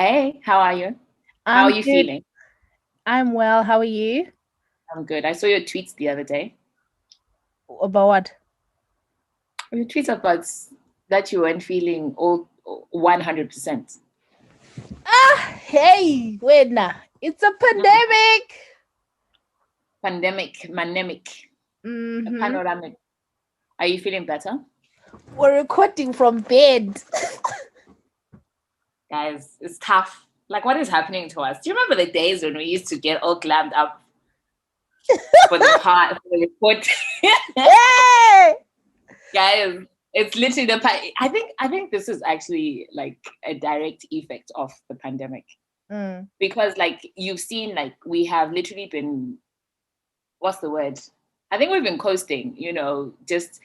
Hey, how are you? How are I'm you good. feeling? I'm well. How are you? I'm good. I saw your tweets the other day. About what? Your tweets about that you weren't feeling all 100%. Hey, wait now. It's a Mm. pandemic. Pandemic, manemic, a Mm-hmm. panoramic. Are you feeling better? We're recording from bed. Guys, it's tough. Like, what is happening to us? Do you remember the days when we used to get all glammed up for the part, for the report? Hey! Guys, it's literally I think this is actually like a direct effect of the pandemic Mm. because like you've seen like we have literally been, what's the word? I think we've been coasting, just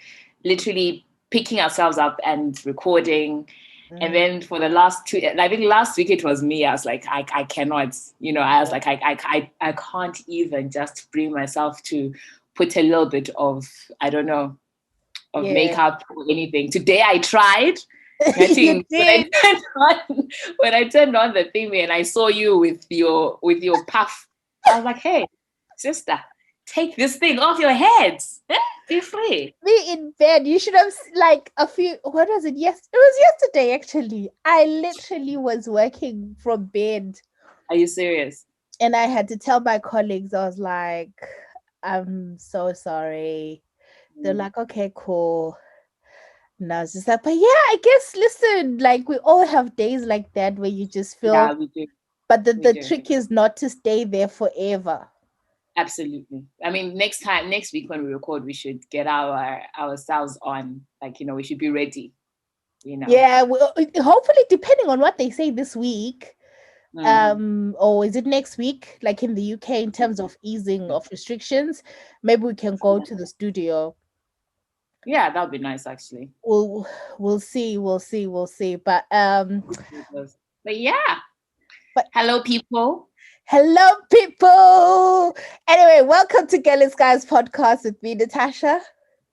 literally picking ourselves up and recording. And Mm. then for the last two, I think last week it was me. I was like, I cannot, I was like, I can't even just bring myself to put a little bit of, I don't know, of Yeah. makeup or anything. Today I tried. I You think did. when I turned on the thingy and I saw you with your puff, I was like, hey, sister, take this thing off your head. Be free. Me in bed. You should have like a few. What was it? Yes, it was yesterday. Actually, I literally was working from bed, Are you serious? and I had to tell my colleagues. I was like, "I'm so sorry." They're Mm. like, "Okay, cool." And I was just like, but yeah, I guess listen, like we all have days like that where you just feel, Yeah, we do. but We the do. trick is not to stay there forever. Absolutely. I mean, next week when we record, we should get ourselves on. Like, we should be ready. You know. Yeah, well, hopefully, depending on what they say this week, Mm. or is it next week, like in the UK, in terms of easing of restrictions, maybe we can go to the studio. Yeah, that would be nice actually. We'll we'll see. But yeah, But hello people. hello, people. Anyway, welcome to Girlies Guys podcast with me, Natasha.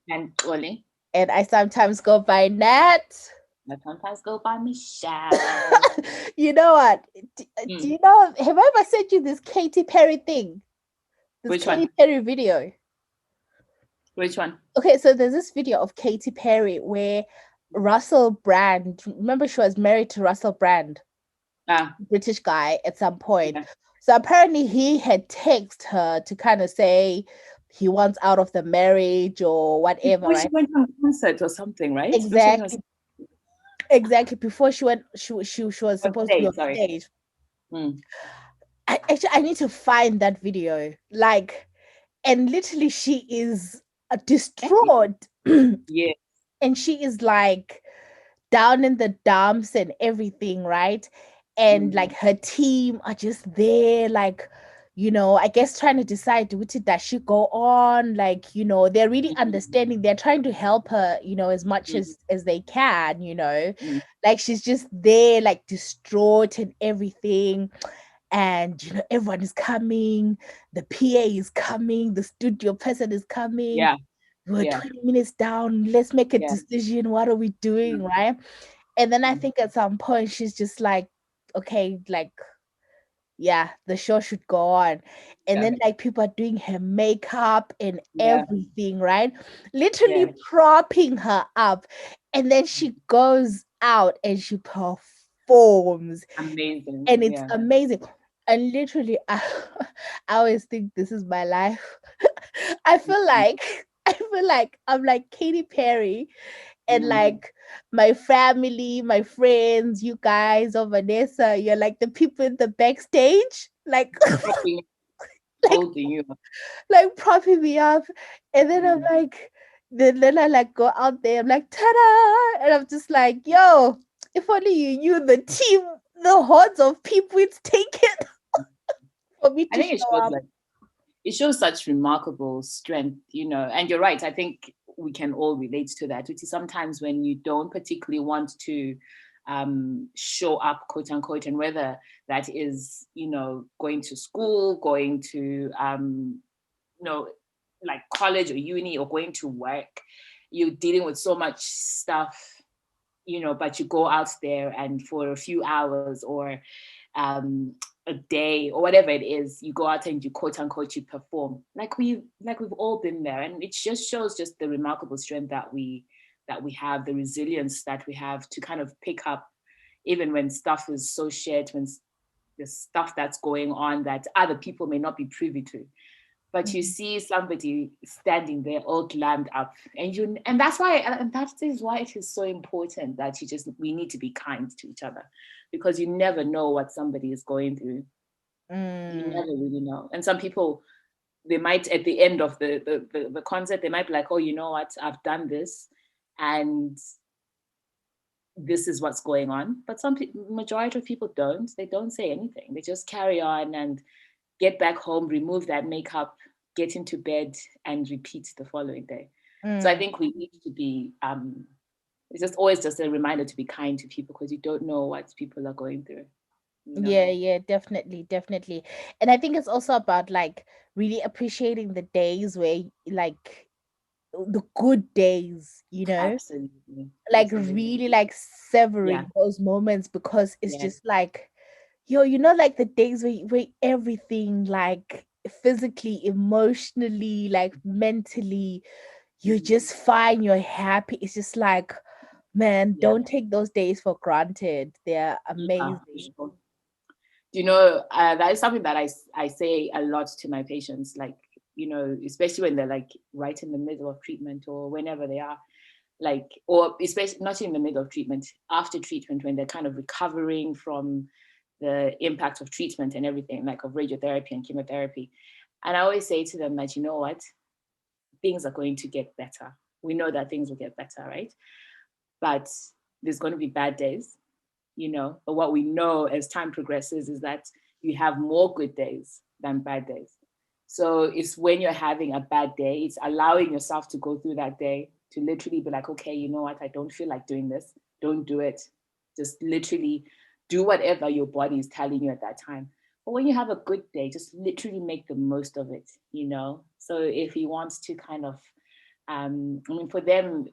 And Oli. And I sometimes go by Nat. I sometimes go by Michelle. You know what? Do Hmm. you know? Have I ever sent you this Katy Perry thing? This Which Katy one? Perry video. Which one? Okay, so there's this video of Katy Perry where Russell Brand, remember she was married to Russell Brand, Ah, British guy at some point. yeah. So apparently he had texted her to kind of say he wants out of the marriage or whatever, Before she right? went on concert or something, right? Before she went on Exactly, exactly. Before she was supposed to be stage, on sorry. stage. Hmm. I need to find that video. Like, and literally she is distraught. Yeah. And she is like down in the dumps and everything, right? And like Mm. her team are just there, like, I guess trying to decide which does she go on. Like, they're really understanding. They're trying to help her, as much Mm. as they can, Mm. like she's just there, like distraught and everything. And everyone is coming, the PA is coming, the studio person is coming. Yeah. We're Yeah. 20 minutes down, let's make a Yeah. decision. What are we doing, Mm. right? And then I Mm. think at some point she's just like, okay, like, yeah, the show should go on. And Yeah. then like people are doing her makeup and Yeah. everything, right? Literally Yeah. propping her up. And then she goes out and she performs. Amazing. And it's Yeah. amazing. And literally, I always think this is my life. Mm. I feel like I'm like Katy Perry, and Mm. like my family, my friends, you guys, or Vanessa, you're like the people in the backstage, like Propping, like holding you. like propping me up. And then I'm Mm. like, then I like go out there, I'm like, ta-da! And I'm just like, yo, if only you knew the team, the hordes of people it's taken for me I to think it show shows up. like it shows such remarkable strength, and you're right. I think we can all relate to that, which is sometimes when you don't particularly want to show up, quote unquote, and whether that is, going to school, going to, you know, like college or uni or going to work, you're dealing with so much stuff, but you go out there and for a few hours or a day or whatever it is, you go out and you quote unquote you perform. We've all been there, and it just shows just the remarkable strength that we have, the resilience that we have to kind of pick up even when stuff is so shared, when the stuff that's going on that other people may not be privy to. But you see somebody standing there all glammed up, and that is why it is so important that we need to be kind to each other, because you never know what somebody is going through. You never really know. And some people, they might at the end of the concert, they might be like, oh, you know what, I've done this and this is what's going on. But majority of people don't. They don't say anything. They just carry on and get back home, remove that makeup, get into bed, and repeat the following day. So I think we need to be, it's just always just a reminder to be kind to people, because you don't know what people are going through. Yeah, definitely. And I think it's also about like really appreciating the days where like the good days, Absolutely. like really like savoring those moments, because it's just like, like the days where everything, like physically, emotionally, like mentally, you're just fine, you're happy. It's just like, man, don't take those days for granted. They're amazing. Sure. That is something that I say a lot to my patients, like, especially when they're like right in the middle of treatment or whenever they are, like, or especially not in the middle of treatment, after treatment, when they're kind of recovering from the impact of treatment and everything, like of radiotherapy and chemotherapy. And I always say to them that, you know what, things are going to get better. We know that things will get better, right? But there's going to be bad days, but what we know as time progresses is that you have more good days than bad days. So it's when you're having a bad day, it's allowing yourself to go through that day, to literally be like, okay, you know what, I don't feel like doing this. Don't do it. Just literally do whatever your body is telling you at that time. But when you have a good day, just literally make the most of it, So if he wants to kind of, for them,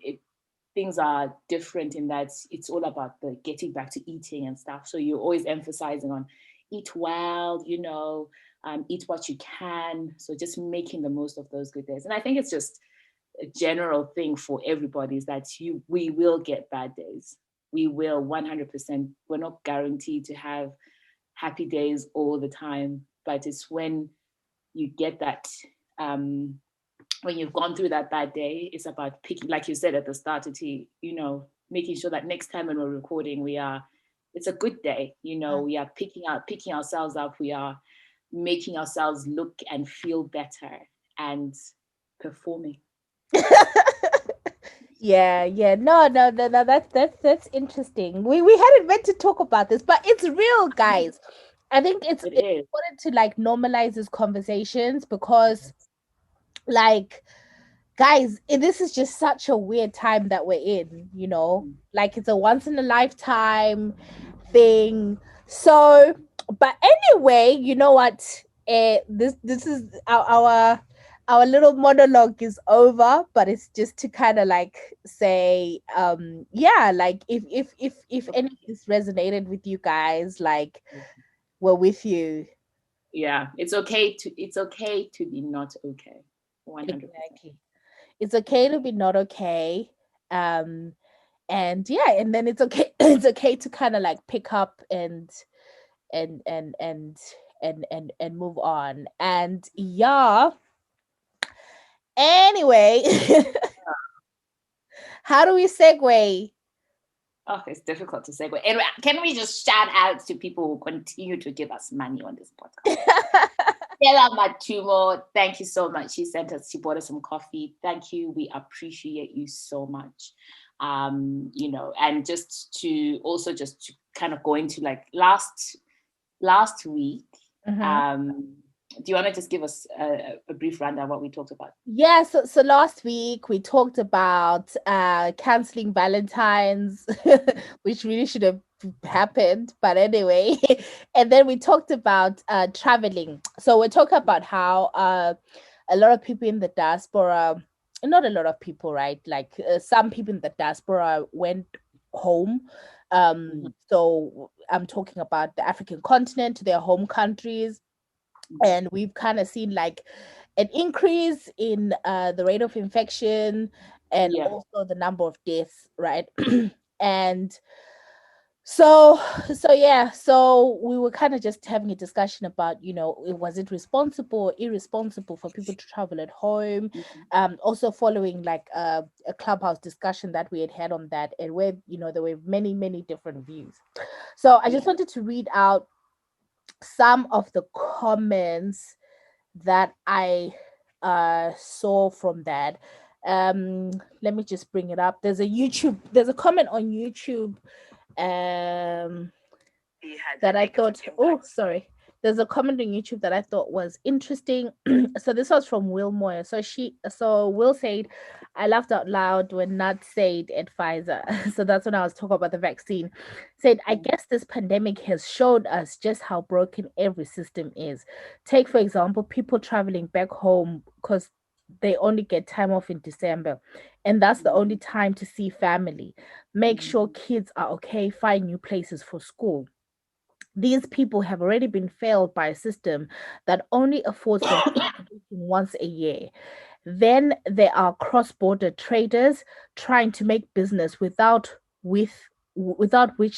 things are different in that it's all about the getting back to eating and stuff. So you're always emphasizing on eat well, eat what you can. So just making the most of those good days. And I think it's just a general thing for everybody, is that we will get bad days. We will 100%. We're not guaranteed to have happy days all the time, but it's when you get that, when you've gone through that bad day, it's about picking, like you said at the start, making sure that next time when we're recording, it's a good day, we are picking ourselves up, we are making ourselves look and feel better and performing. Yeah. No, that's interesting. We hadn't meant to talk about this, but it's real, guys. I think it's important to like normalize these conversations, because like, guys, this is just such a weird time that we're in, like it's a once in a lifetime thing. So, but anyway, you know what, this is our little monologue is over, but it's just to kind of like say, like if any of this resonated with you guys, like, we're with you. Yeah, it's okay to be not okay. 100%. Exactly. It's okay to be not okay. And then it's okay it's okay to kind of like pick up and move on. And anyway, how do we segue? Oh, it's difficult to segue. Anyway, can we just shout out to people who continue to give us money on this podcast? Stella Matumo, thank you so much. She bought us some coffee. Thank you. We appreciate you so much. And just to kind of go into like last week, do you want to just give us a brief rundown what we talked about? Yeah, so last week we talked about canceling Valentine's, which really should have happened, but anyway. And then we talked about traveling. So we're talking about how a lot of people in the diaspora, not a lot of people, right? Like some people in the diaspora went home. So I'm talking about the African continent, their home countries, and we've kind of seen like an increase in the rate of infection and also the number of deaths, right? And so we were kind of just having a discussion about, was it responsible or irresponsible for people to travel at home? Also following like a clubhouse discussion that we had on that, and where there were many, many different views. So I just wanted to read out some of the comments that I saw from that. Let me just bring it up. There's a comment on YouTube that I thought, there's a comment on YouTube that I thought was interesting. So this was from Will Moyer. So Will said, I laughed out loud when Nat said at Pfizer. So that's when I was talking about the vaccine. Said, I guess this pandemic has showed us just how broken every system is. Take, for example, people traveling back home because they only get time off in December, and that's the only time to see family. Make sure kids are okay, find new places for school. These people have already been failed by a system that only affords them once a year. Then there are cross-border traders trying to make business without which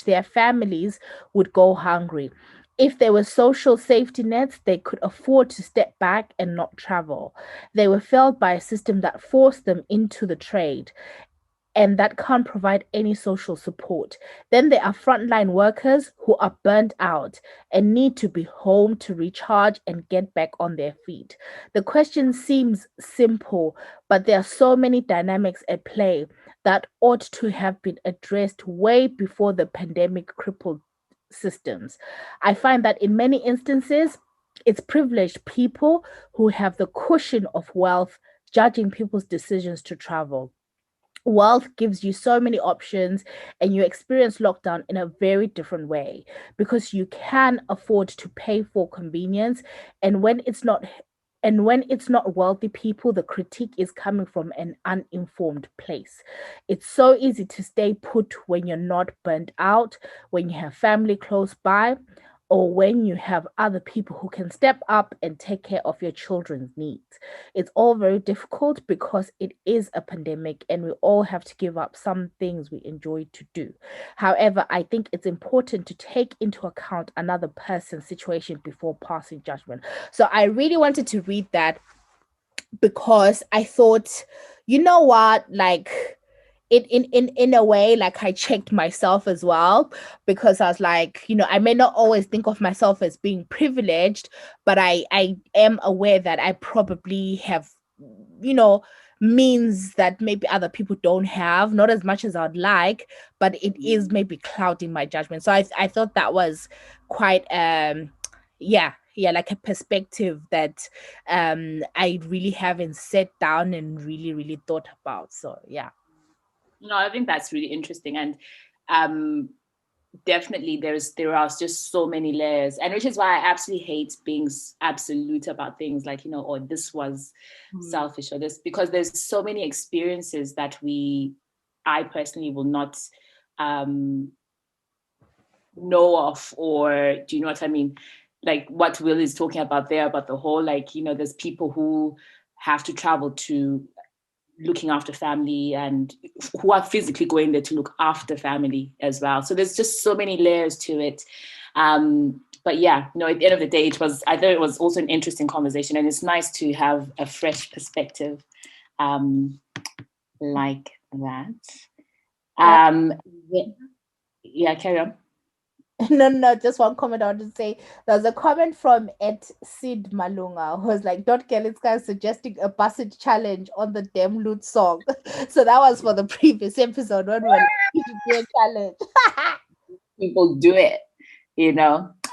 their families would go hungry. If there were social safety nets, they could afford to step back and not travel. They were failed by a system that forced them into the trade and that can't provide any social support. Then there are frontline workers who are burnt out and need to be home to recharge and get back on their feet. The question seems simple, but there are so many dynamics at play that ought to have been addressed way before the pandemic crippled systems. I find that in many instances, it's privileged people who have the cushion of wealth judging people's decisions to travel. Wealth gives you so many options, and you experience lockdown in a very different way because you can afford to pay for convenience. And when it's not wealthy people, the critique is coming from an uninformed place. It's so easy to stay put when you're not burnt out, when you have family close by, or when you have other people who can step up and take care of your children's needs. It's all very difficult because it is a pandemic and we all have to give up some things we enjoy to do. However, I think it's important to take into account another person's situation before passing judgment. So I really wanted to read that because I thought, you know what, like in a way, like I checked myself as well, because I was like, I may not always think of myself as being privileged, but I am aware that I probably have, means that maybe other people don't have, not as much as I'd like, but it is maybe clouding my judgment. So I thought that was quite like a perspective that I really haven't sat down and really, really thought about. So yeah. No, I think that's really interesting. And definitely there are just so many layers, and which is why I absolutely hate being absolute about things like, or this was selfish or this, because there's so many experiences that I personally will not know of, or do you know what I mean? Like what Will is talking about there, about the whole, like, there's people who have to travel to looking after family and who are physically going there to look after family as well. So there's just so many layers to it. But yeah, at the end of the day, I thought it was also an interesting conversation, and it's nice to have a fresh perspective like that. Yeah, carry on. No, just one comment I want to say. There's a comment from Sid Malunga who was like, Dot Kelitska suggesting a passage challenge on the Dem Loot song. So that was for the previous episode when we were doing a challenge. People do it,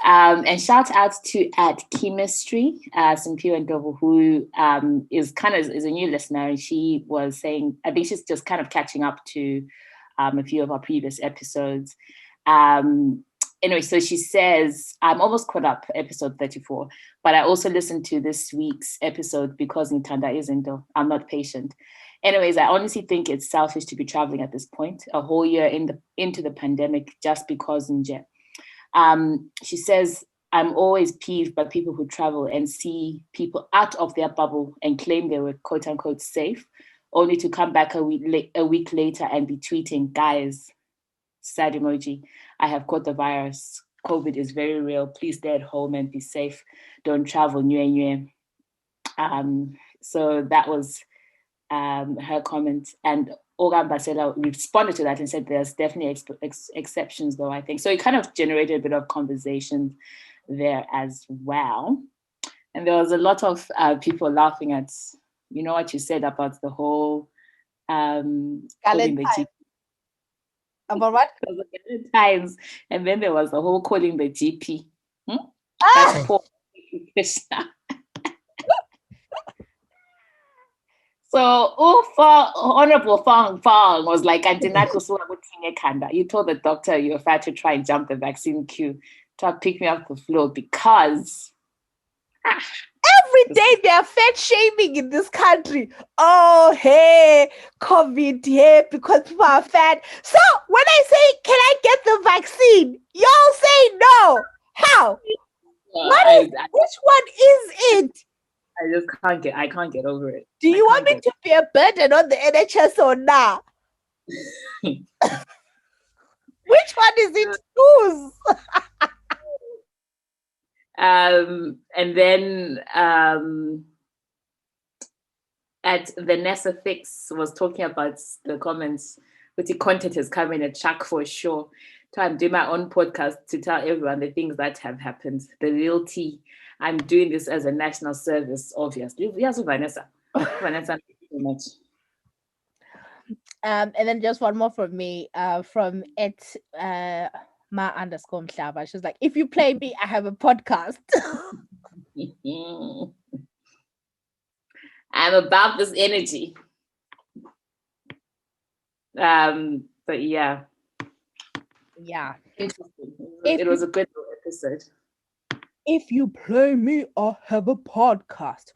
and shout out to at Chemistry, Simpio and Dovo, who is a new listener, and she was saying, I think she's just kind of catching up to a few of our previous episodes. anyway, so she says, I'm almost caught up, episode 34, but I also listened to this week's episode because Nintanda isn't, though. I'm not patient. Anyways, I honestly think it's selfish to be traveling at this point, a whole year into the pandemic, just because Nje. She says, I'm always peeved by people who travel and see people out of their bubble and claim they were quote unquote safe, only to come back a week later and be tweeting, guys, sad emoji, I have caught the virus. COVID is very real. Please stay at home and be safe. Don't travel. So that was her comment. And Ogan Basela responded to that and said there's definitely exceptions, though, I think. So it kind of generated a bit of conversation there as well. And there was a lot of people laughing at, you know, what you said about the whole about what? Times, and then there was the whole calling the GP. That's poor. So, Honorable Fang was like, you told the doctor you were fat to try and jump the vaccine queue to pick me off the floor because every day they are fat shaming in this country. Oh, hey, COVID, hey, because people are fat. So when I say, can I get the vaccine? Y'all say no. How? Which one is it? I can't get over it. Do you want me to be a burden on the NHS or not? Which one is it? Whose? And then at Vanessa Fix was talking about the comments, but the content is coming a check for sure. So I'm doing my own podcast to tell everyone the things that have happened, the real tea. I'm doing this as a national service, obviously. Yes, Vanessa. Vanessa, thank you so much. And then just one more from me, from Ma_Mhlaba. She's like, if you play me, I have a podcast. I'm about this energy. But yeah. Yeah. Interesting. It was a good episode. If you play me, I have a podcast.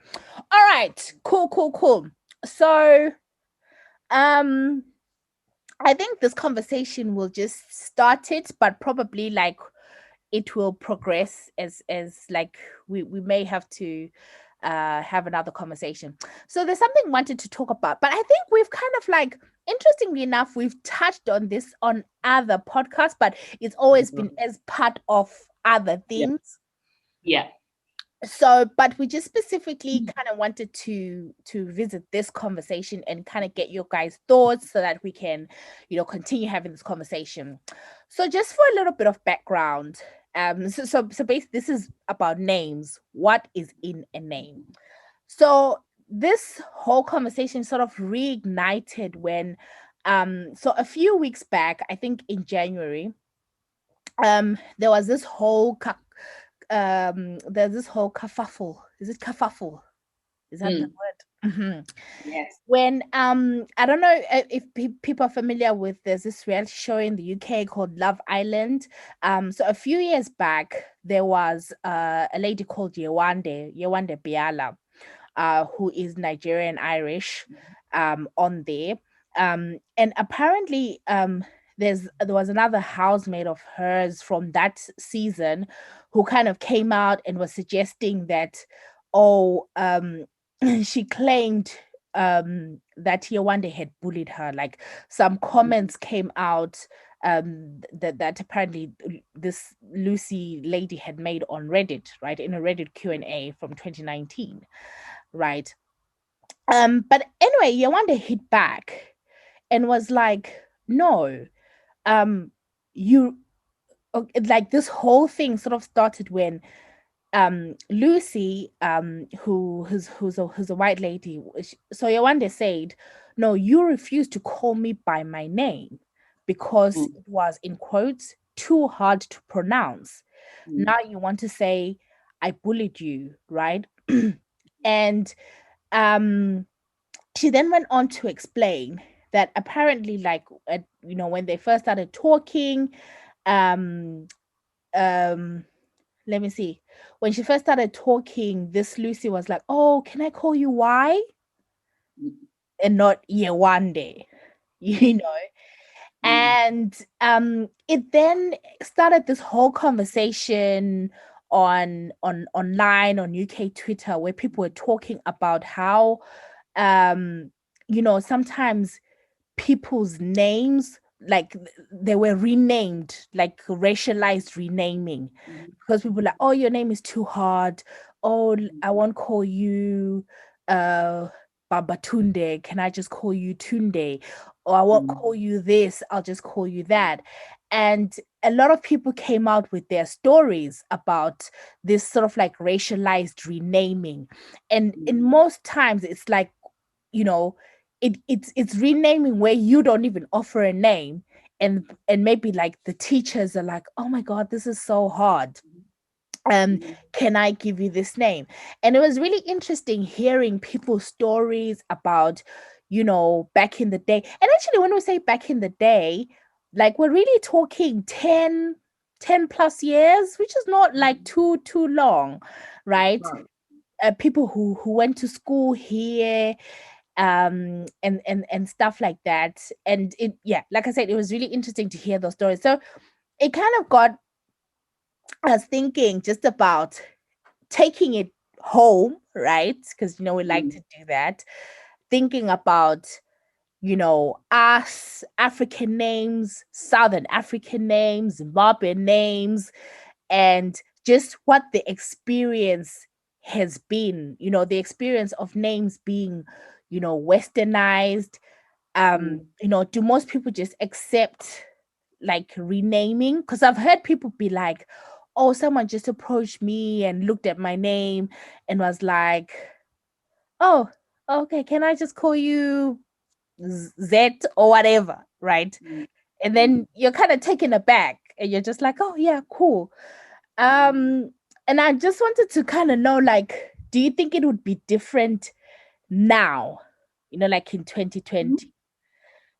All right. Cool. So, I think this conversation will just start it, but probably like it will progress as like we may have to have another conversation. So there's something I wanted to talk about, but I think we've kind of like, interestingly enough, we've touched on this on other podcasts, but it's always been as part of other things. Yeah. So, but we just specifically kind of wanted to visit this conversation and kind of get your guys' thoughts so that we can, you know, continue having this conversation. So just for a little bit of background, so basically this is about names. What is in a name? So this whole conversation sort of reignited when, so a few weeks back, I think in January, there was this whole there's this whole kerfuffle. Is it kerfuffle? Is that the word? Mm-hmm. Yes. When I don't know if people are familiar with, there's this reality show in the UK called Love Island. So a few years back there was a lady called Yewande Biala, who is Nigerian Irish, on there. And apparently there was another housemate of hers from that season who kind of came out and was suggesting that, she claimed that Yewande had bullied her. Like some comments came out that apparently this Lucy lady had made on Reddit, right, in a Reddit Q&A from 2019, right? But anyway, Yewande hit back and was like, no, you, like, this whole thing sort of started when Lucy, who's a white lady, so Yewande said, no, you refused to call me by my name because it was, in quotes, too hard to pronounce. Now you want to say I bullied you, right? And she then went on to explain that apparently, like, you know, when they first started talking, let me see. When she first started talking, this Lucy was like, "Oh, can I call you Y?" And not Yewande, you know. And it then started this whole conversation on online on UK Twitter, where people were talking about how sometimes people's names, like they were renamed, like racialized renaming, because people were like, "Oh, your name is too hard. Oh, I won't call you Babatunde. Can I just call you Tunde? Or I won't call you this, I'll just call you that." And a lot of people came out with their stories about this sort of like racialized renaming. And in most times it's like, it's renaming where you don't even offer a name, and maybe like the teachers are like, "Oh my god, this is so hard, can I give you this name?" And it was really interesting hearing people's stories about, back in the day. And actually, when we say back in the day, like we're really talking 10 plus years, which is not like too long, right? People who went to school here, and stuff like that. And it, yeah, like I said, it was really interesting to hear those stories. So it kind of got us thinking just about taking it home, right? Because we like to do that. Thinking about, us, African names, Southern African names, Zimbabwean names, and just what the experience has been, the experience of names being, westernized. Do most people just accept like renaming? Because I've heard people be like, "Oh, someone just approached me and looked at my name and was like, oh, okay, can I just call you Z or whatever?" Right? And then you're kind of taken aback and you're just like, "Oh yeah, cool." And I just wanted to kind of know, like, do you think it would be different now, like in 2020?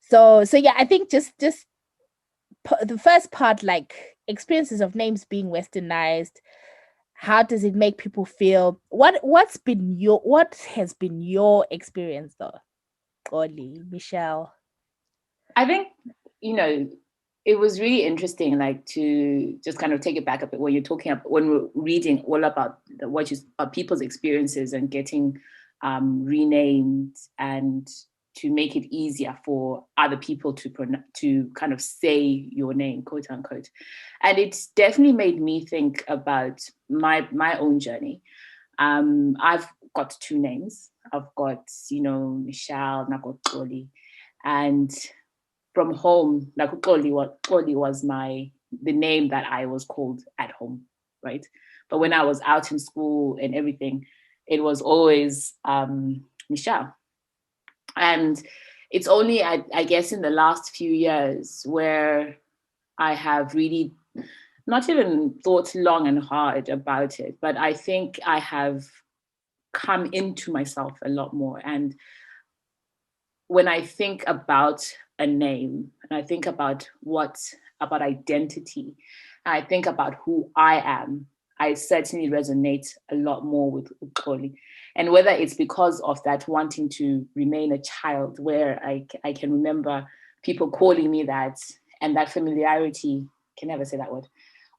So yeah, I think just the first part, like experiences of names being westernized. How does it make people feel? What has been your experience though, Oli, Michelle? I think, it was really interesting, like to just kind of take it back a bit when you're talking about, when we're reading all about people's experiences and getting renamed, and to make it easier for other people to kind of say your name, quote unquote. And it's definitely made me think about my own journey. I've got two names. I've got, Michelle, and I've got Xolie. And from home, like Xolie was the name that I was called at home, right? But when I was out in school and everything, it was always Michelle. And it's only, I guess, in the last few years where I have really not even thought long and hard about it, but I think I have come into myself a lot more. And when I think about a name, and I think about identity, and I think about who I am, I certainly resonate a lot more with Xolie. And whether it's because of that wanting to remain a child, where I can remember people calling me that, and that familiarity, can never say that word,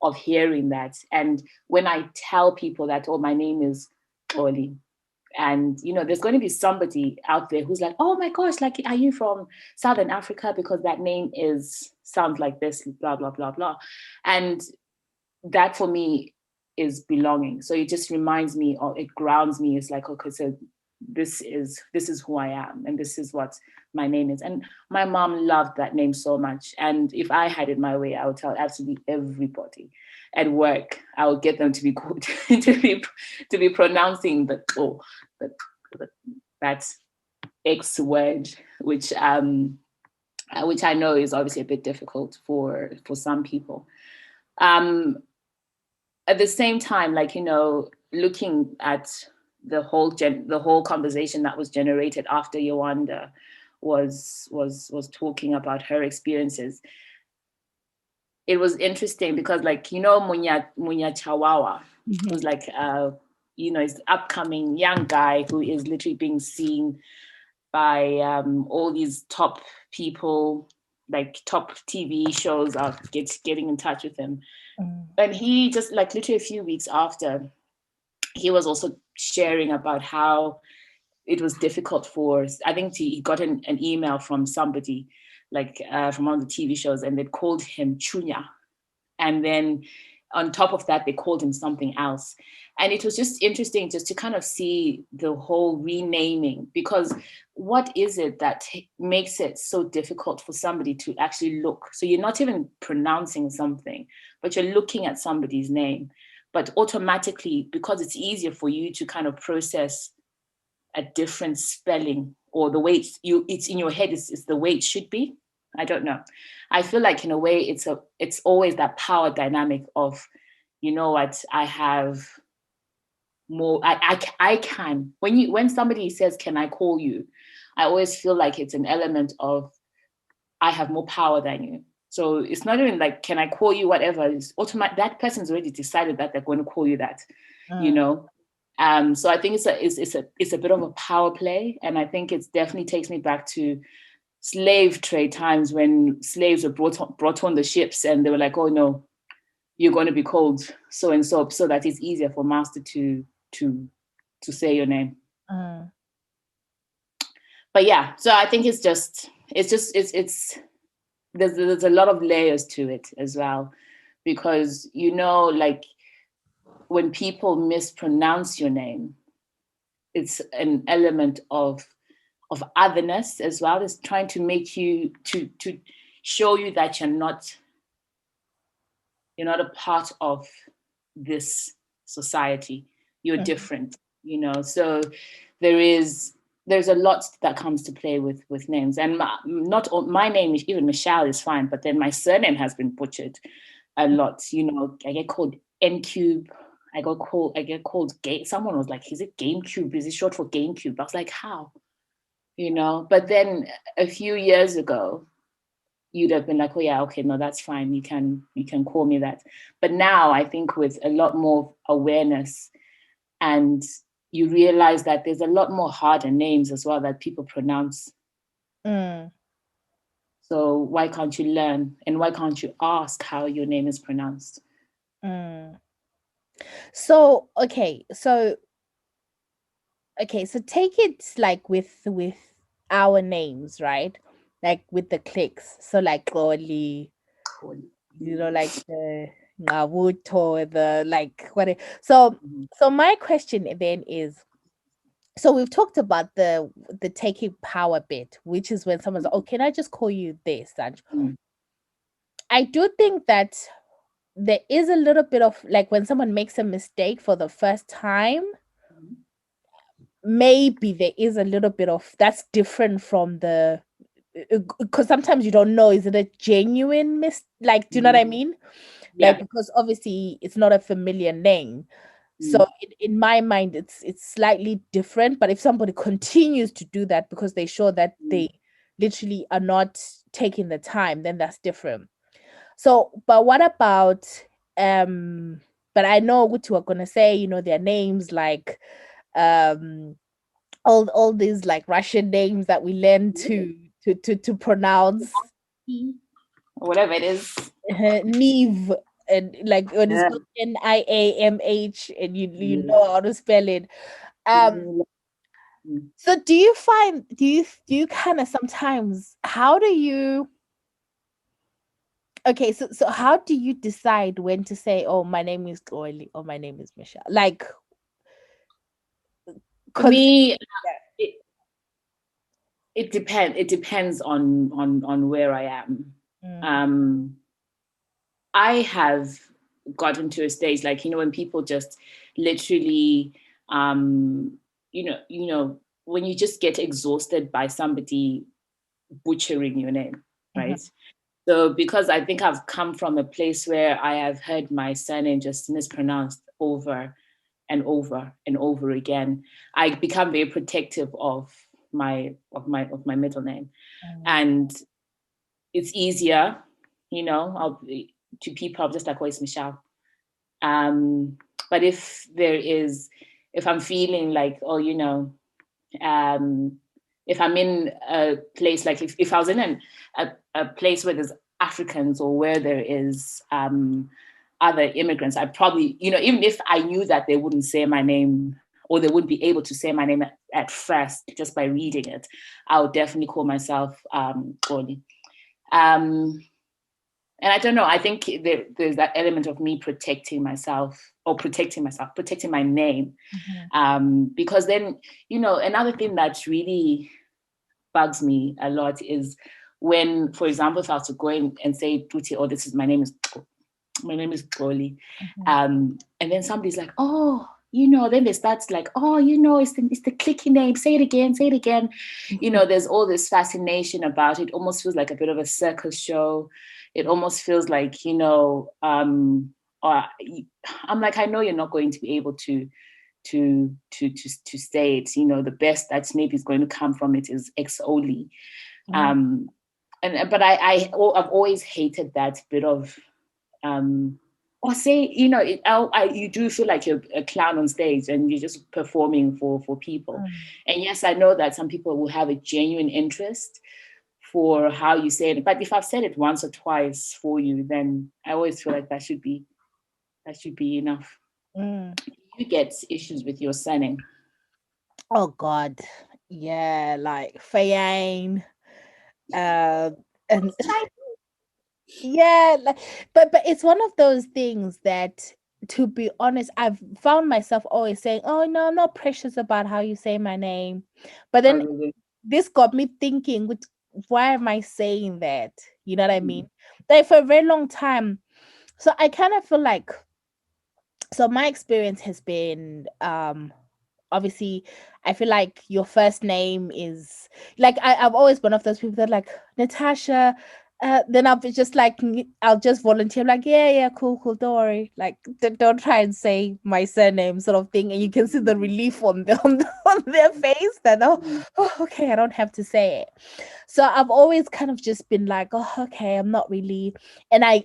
of hearing that. And when I tell people that, "Oh, my name is Xolie," and there's going to be somebody out there who's like, "Oh my gosh, like, are you from Southern Africa? Because that name sounds like this, blah blah blah blah." And that for me is belonging. So it just reminds me, or it grounds me. It's like, okay, so this is who I am, and this is what my name is. And my mom loved that name so much. And if I had it my way, I would tell absolutely everybody at work. I would get them to be called to be pronouncing that X word, which I know is obviously a bit difficult for some people. At the same time, like, looking at the whole conversation that was generated after Yewanda, was talking about her experiences. it was interesting because, like, you know, Munya Chawawa was like, you know, it's upcoming young guy who is literally being seen by all these top people, like top TV shows are getting in touch with him. And he just, like, literally a few weeks after, he was also sharing about how it was difficult for, I think he got an email from somebody, like from one of the TV shows, and they called him Chunya. And then on top of that, they called him something else. And it was just interesting just to kind of see the whole renaming, because what is it that makes it so difficult for somebody to actually look? So you're not even pronouncing something, but you're looking at somebody's name. But automatically, because it's easier for you to kind of process a different spelling, or the way it's in your head, it's the way it should be. I don't know. I feel like in a way it's always that power dynamic of, you know what, I have more, I can. When somebody says, can I call you? I always feel like it's an element of, I have more power than you. So it's not even like, can I call you whatever? It's automatic. That person's already decided that they're going to call you that, you know? So I think it's a bit of a power play. And I think it definitely takes me back to slave trade times when slaves were brought on the ships, and they were like, oh no, you're going to be called so and so that it's easier for master to say your name. But yeah, so I think it's there's a lot of layers to it as well, because, you know, like when people mispronounce your name, it's an element of otherness as well. It's trying to make you to show you that you're not a part of this society. You're different, you know. So there's a lot that comes to play with names, and my name, even Michelle, is fine, but then my surname has been butchered a lot. You know, I get called N Cube. I get called Game. Someone was like, "Is it GameCube? Is it short for GameCube?" I was like, "How?" You know. But then a few years ago, you'd have been like, "Oh yeah, okay, no, that's fine. You can call me that." But now I think with a lot more awareness, and you realize that there's a lot more harder names as well that people pronounce. So why can't you learn, and why can't you ask how your name is pronounced? So take it like with our names, right? Like with the clicks. So like Xolie, you know, like the Ngabuto, the like what. So my question then is, so we've talked about the taking power bit, which is when someone's like, oh, can I just call you this? I do think that there is a little bit of like when someone makes a mistake for the first time, maybe there is a little bit of that's different from the, because sometimes you don't know, is it a genuine like, do you know what I mean? Yeah. Like, because obviously it's not a familiar name. So in my mind, it's slightly different. But if somebody continues to do that because they show that they literally are not taking the time, then that's different. So, but what about but I know what you are gonna say, you know, their names like all these like Russian names that we learn to pronounce. Whatever it is. Neve, and like when it's called Niamh, and you know how to spell it. So do you kind of sometimes, how do you, okay, so how do you decide when to say, oh, my name is Xolie or my name is Michelle? Like, for me, it depends on where I am. I have gotten to a stage, like, you know, when people just literally you know, when you just get exhausted by somebody butchering your name, right? So because I think I've come from a place where I have heard my surname just mispronounced over and over and over again, I become very protective of my middle name. And it's easier, you know, to people, I'm just like, oh, it's Michelle. But if I'm feeling like, oh, you know, if I'm in a place, like if I was in a place where there's Africans or where there is other immigrants, I probably, you know, even if I knew that they wouldn't say my name or they wouldn't be able to say my name at first just by reading it, I would definitely call myself Xolie. And I don't know, I think there's that element of me protecting my name. Because then, you know, another thing that really bugs me a lot is when, for example, if I was to go in and say, Tuti, oh, my name is Xolie. And then somebody's like, oh, you know, then they start like, oh, you know, it's the clicky name. Say it again. You know, there's all this fascination about it. Almost feels like a bit of a circus show. It almost feels like, you know, I'm like, I know you're not going to be able to say it. You know, the best that's maybe is going to come from it is Xolie. But I've always hated that bit of or say, you know, you do feel like you're a clown on stage and you're just performing for people. And yes, I know that some people will have a genuine interest for how you say it, but if I've said it once or twice for you, then I always feel like that should be enough. You get issues with your surname? Oh God, yeah, like Fayane, and yeah, like, but it's one of those things that, to be honest, I've found myself always saying, oh no, I'm not precious about how you say my name. But then this got me thinking, why am I saying that? You know what I mean? Like for a very long time. So I kind of feel like, so my experience has been obviously, I feel like your first name is like, I've always been one of those people that like Natasha. Then I'll be just like, I'll just volunteer. I'm like, yeah, cool, don't worry. Like, don't try and say my surname, sort of thing. And you can see the relief on their face that, oh, okay, I don't have to say it. So I've always kind of just been like, oh, okay, I'm not really. And I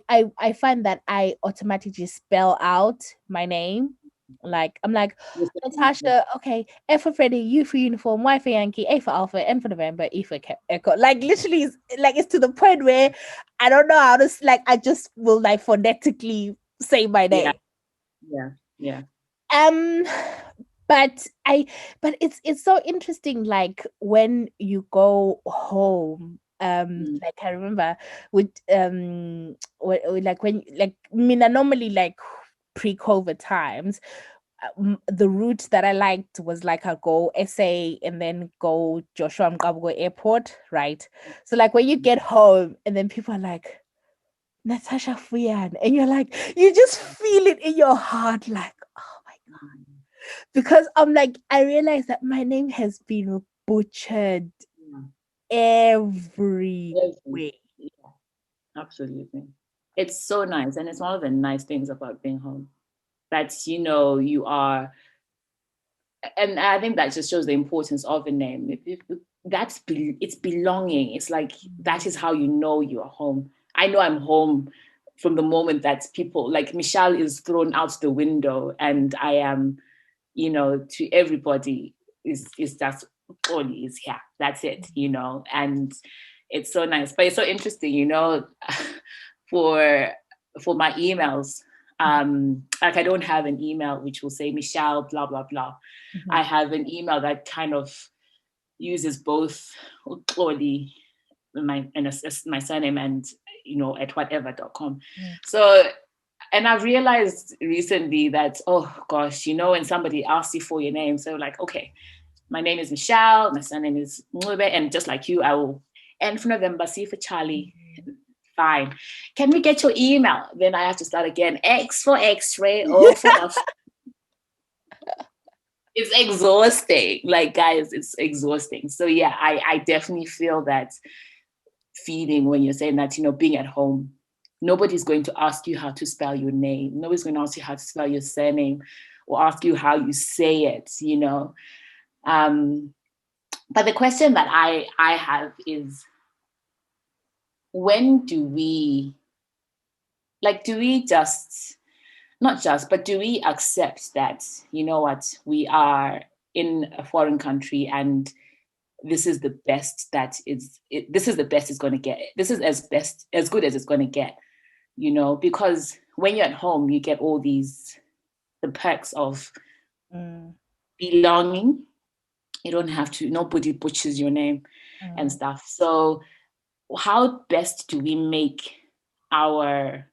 find that I automatically spell out my name. Like, I'm like, Natasha, okay, F for Freddy, U for uniform, Y for Yankee, A for Alpha, N for November, E for Echo. Like, literally, it's to the point where I don't know how to, like, I just will like phonetically say my name. Yeah. But it's so interesting, like when you go home, like I remember with like when, like, I mean, normally, like pre-COVID times, the route that I liked was like I go SA and then go Joshua Mqabgo Airport, right? So like when you get home and then people are like, Natasha Fuyan, and you're like, you just feel it in your heart, like, oh my God. Because I'm like, I realize that my name has been butchered every way. Yeah, absolutely. It's so nice. And it's one of the nice things about being home. That, you know, you are, and I think that just shows the importance of a name. It's belonging. It's like, that is how you know you are home. I know I'm home from the moment that people, like Michelle is thrown out the window and I am, you know, to everybody is just Xolie is here. That's it, you know, and it's so nice. But it's so interesting, you know, for my emails. Like I don't have an email which will say Michelle blah blah blah. I have an email that kind of uses both Xolie, my surname, and, you know, at whatever.com. So, and I've realized recently that, oh gosh, you know, when somebody asks you for your name, so like, okay, my name is Michelle, my surname is Ncube, and just like you, I will N for November, C for Charlie. Fine. Can we get your email? Then I have to start again. X for X-ray, O for Alpha. It's exhausting. Like, guys, it's exhausting. So yeah, I definitely feel that feeling when you're saying that, you know, being at home, nobody's going to ask you how to spell your name. Nobody's going to ask you how to spell your surname or ask you how you say it, you know. But the question that I have is, when do we like, do we just, not just, but do we accept that, you know what, we are in a foreign country and this is the best this is the best it's going to get. This is as good as it's going to get, you know, because when you're at home, you get all the perks of belonging. You don't have to, nobody butchers your name and stuff. So how best do we make our,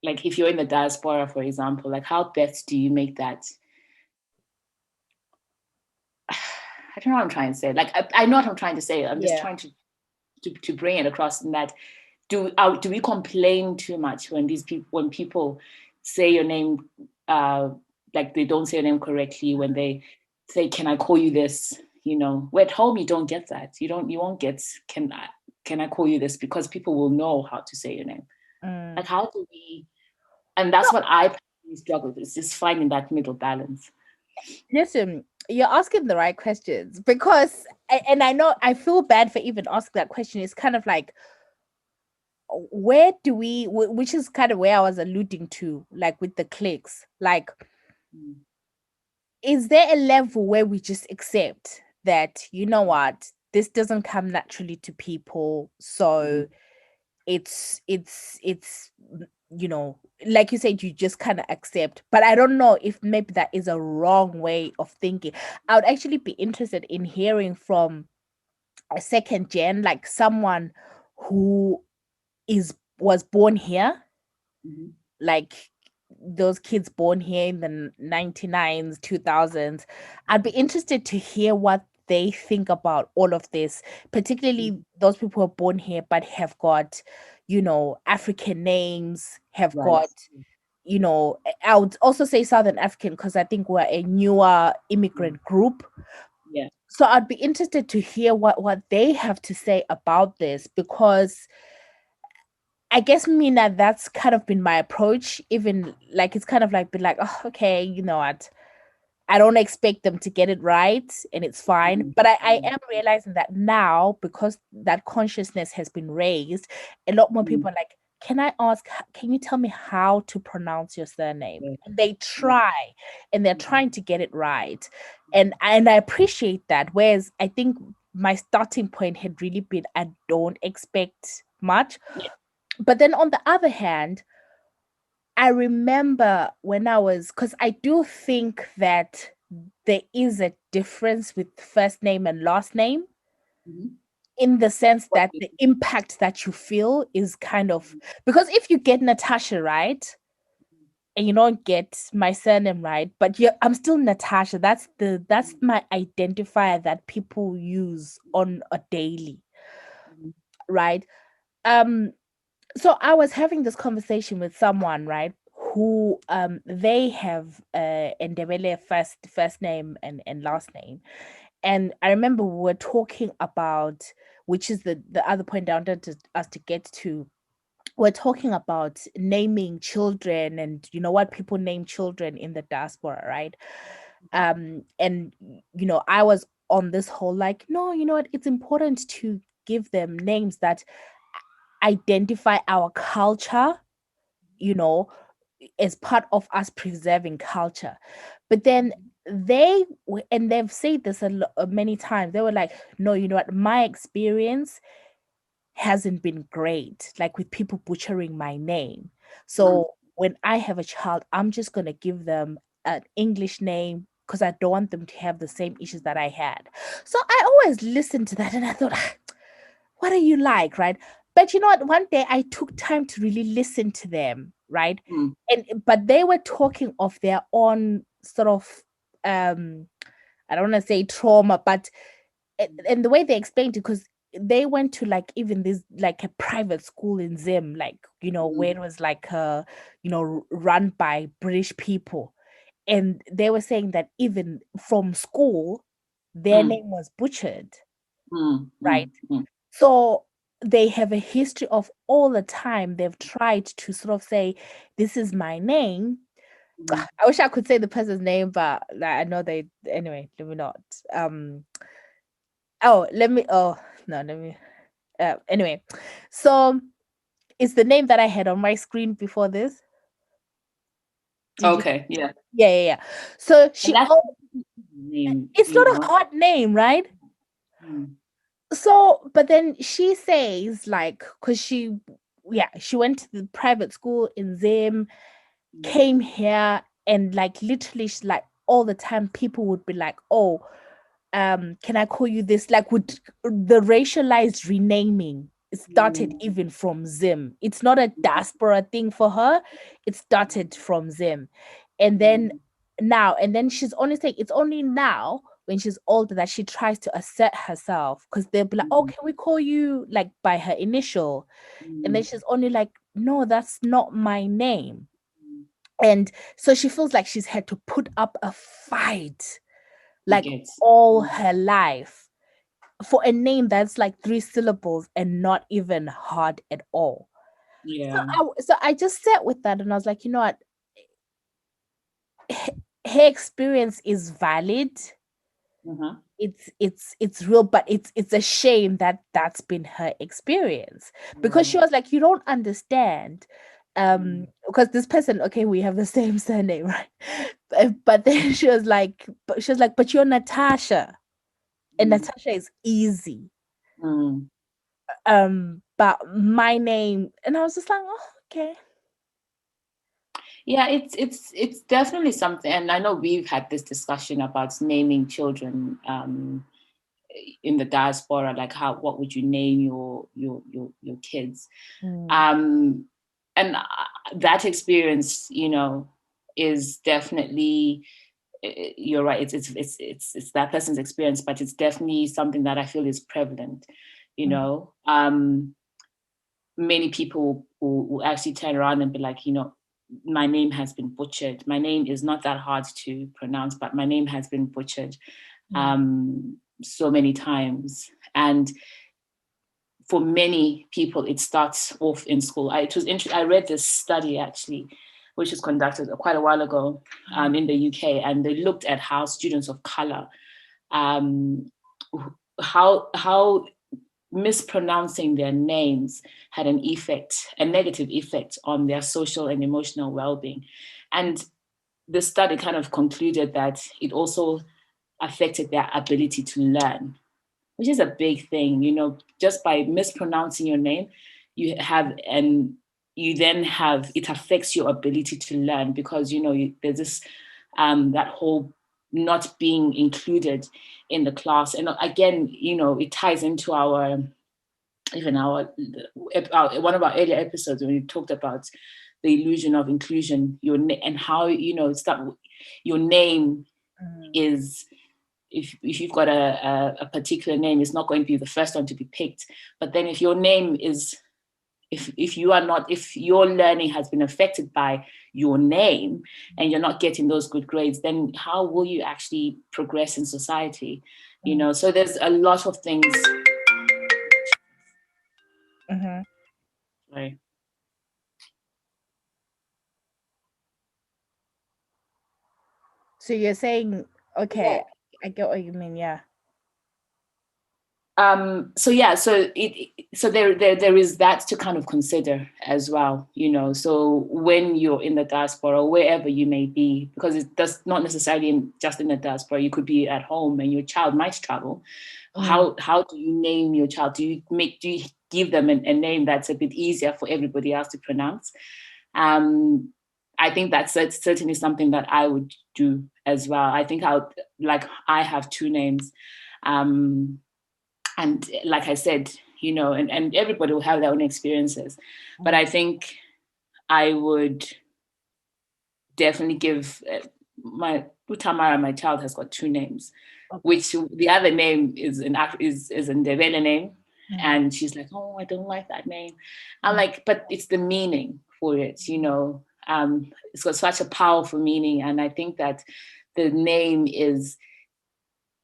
like, if you're in the diaspora, for example, like, how best do you make that? I don't know what I'm trying to say. Like, I know what I'm trying to say. I'm just trying to bring it across in that, do we complain too much when people say your name, like they don't say your name correctly, when they say, can I call you this? You know, at home you don't get that. You won't get, can I call you this, because people will know how to say your name. Like, how do we, and that's what I struggle with, is just finding that middle balance. Listen, you're asking the right questions, because, and I know I feel bad for even asking that question. It's kind of like, where do we, which is kind of where I was alluding to, like with the clicks, like, is there a level where we just accept that, you know what, this doesn't come naturally to people, so it's you know, like you said, you just kind of accept. But I don't know if maybe that is a wrong way of thinking. I would actually be interested in hearing from a second gen, like someone who was born here, like those kids born here in the 99s, 2000s. I'd be interested to hear what they think about all of this, particularly those people who are born here but have got, you know, African names, have got, you know, I would also say Southern African, because I think we're a newer immigrant group. Yeah. So I'd be interested to hear what they have to say about this, because I guess, Mina, that's kind of been my approach. Even like, it's kind of like been like, oh, okay, you know what? I don't expect them to get it right, and it's fine. But I am realizing that now, because that consciousness has been raised, a lot more people are like, can I ask, can you tell me how to pronounce your surname? And they try, and they're trying to get it right. And I appreciate that. Whereas I think my starting point had really been, I don't expect much. But then on the other hand, I remember when I was, because I do think that there is a difference with first name and last name, in the sense that the impact that you feel is kind of, because if you get Natasha right and you don't get my surname right, but I'm still Natasha. That's my identifier that people use on a daily, right? So I was having this conversation with someone, right, who they have Ndebele first name and last name. And I remember we were talking about, which is the other point I wanted us to get to. We're talking about naming children, and you know what people name children in the diaspora, right? And you know, I was on this whole like, no, you know what, it's important to give them names that identify our culture, you know, as part of us preserving culture. But then and they've said this many times, they were like, no, you know what, my experience hasn't been great, like with people butchering my name. So when I have a child, I'm just going to give them an English name, because I don't want them to have the same issues that I had. So I always listened to that, and I thought, what are you like, right? But you know what, one day I took time to really listen to them, right? But they were talking of their own sort of I don't want to say trauma, but and the way they explained it, because they went to like even this like a private school in Zim, like, you know, where it was like you know, run by British people. And they were saying that even from school their name was butchered, right? So they have a history of, all the time they've tried to sort of say, this is my name. I wish I could say the person's name, but like, I know they, anyway, let me not. Oh, let me, oh, no, let me, anyway. So is the name that I had on my screen before this. Okay, yeah. Yeah. So she, name, it's not a hard name, right? So, but then she says, like, because she went to the private school in Zim, came here, and like literally, she's like, all the time people would be like, oh, can I call you this? Like, would the racialized renaming started even from Zim. It's not a diaspora thing for her. It started from Zim. And then she's only saying it's only now when she's older that she tries to assert herself, because they'll be like, oh, can we call you like by her initial? And then she's only like, no, that's not my name. And so she feels like she's had to put up a fight like all her life for a name that's like 3 syllables and not even hard at all. Yeah. So I just sat with that and I was like, you know what? Her experience is valid. It's real, but it's a shame that that's been her experience, because she was like, you don't understand, because this person, okay, we have the same surname, right? But then she was like, but you're Natasha, and Natasha is easy. But my name, and I was just like, oh, okay. Yeah, it's definitely something, and I know we've had this discussion about naming children in the diaspora, like what would you name your kids? And that experience, you know, is definitely, you're right. It's that person's experience, but it's definitely something that I feel is prevalent. You know, many people will actually turn around and be like, you know, my name has been butchered. My name is not that hard to pronounce, but my name has been butchered so many times. And for many people, it starts off in school. I read this study actually, which was conducted quite a while ago in the UK, and they looked at how students of color, how mispronouncing their names had a negative effect on their social and emotional well-being. And the study kind of concluded that it also affected their ability to learn, which is a big thing. You know, just by mispronouncing your name, it affects your ability to learn, because, you know, there's this, that whole not being included in the class. And again, you know, it ties into one of our earlier episodes when we talked about the illusion of inclusion, and how, you know, your name is, if you've got a particular name, it's not going to be the first one to be picked. But then if your name is, if your learning has been affected by your name and you're not getting those good grades, then how will you actually progress in society? You know, so there's a lot of things. Right. So you're saying, okay, I get what you mean, yeah. So there is that to kind of consider as well, you know. So when you're in the diaspora, wherever you may be, because it does not necessarily just in the diaspora, you could be at home and your child might struggle. How do you name your child? Do you give them a name that's a bit easier for everybody else to pronounce? I think that's certainly something that I would do as well. I think I have 2 names. And like I said, you know, and everybody will have their own experiences. But I think I would definitely give Tamara, my child, has got 2 names, which the other name is a Ndebele name. And she's like, oh, I don't like that name. I'm like, but it's the meaning for it, you know. It's got such a powerful meaning. And I think that the name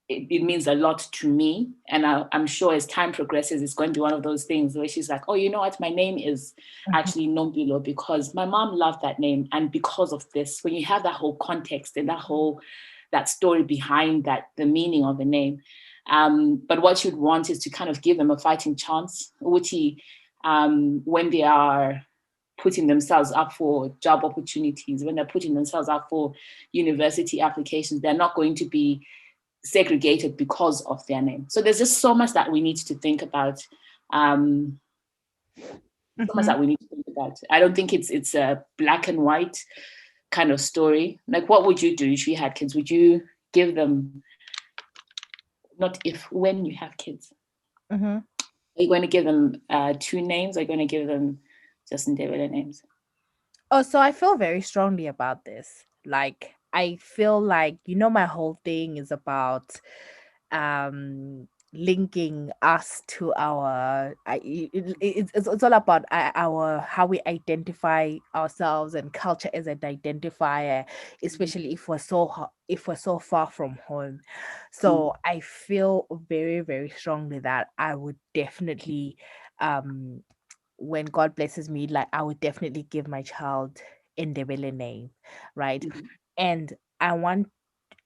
it means a lot to me. And I'm sure as time progresses, it's going to be one of those things where she's like, oh, you know what? My name is actually Nombilo because my mom loved that name. And because of this, when you have that whole context and that story behind that, the meaning of the name. But what you'd want is to kind of give them a fighting chance. Uti, when they are putting themselves up for job opportunities, when they're putting themselves up for university applications, they're not going to be segregated because of their name. So there's just so much that we need to think about. So much that we need to think about. I don't think it's a black and white kind of story. Like, what would you do if you had kids? Would you give them, not if, when you have kids, are you going to give them 2 names? Are you going to give them just Ndebele names? Oh, so I feel very strongly about this. Like, I feel like, my whole thing is about linking us to it's all about our how we identify ourselves, and culture as an identifier, especially if we're so far from home. So I feel very, very strongly that I would definitely, when God blesses me, like, I would definitely give my child Ndebele name, right? And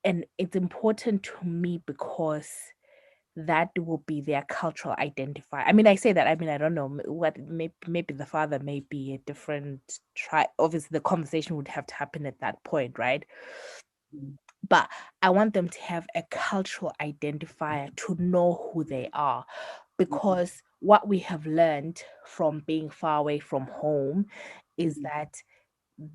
it's important to me because that will be their cultural identifier. I mean, I say that, I mean, I don't know what, maybe the father may be a different tribe. Obviously, the conversation would have to happen at that point, right? But I want them to have a cultural identifier to know who they are, because what we have learned from being far away from home is that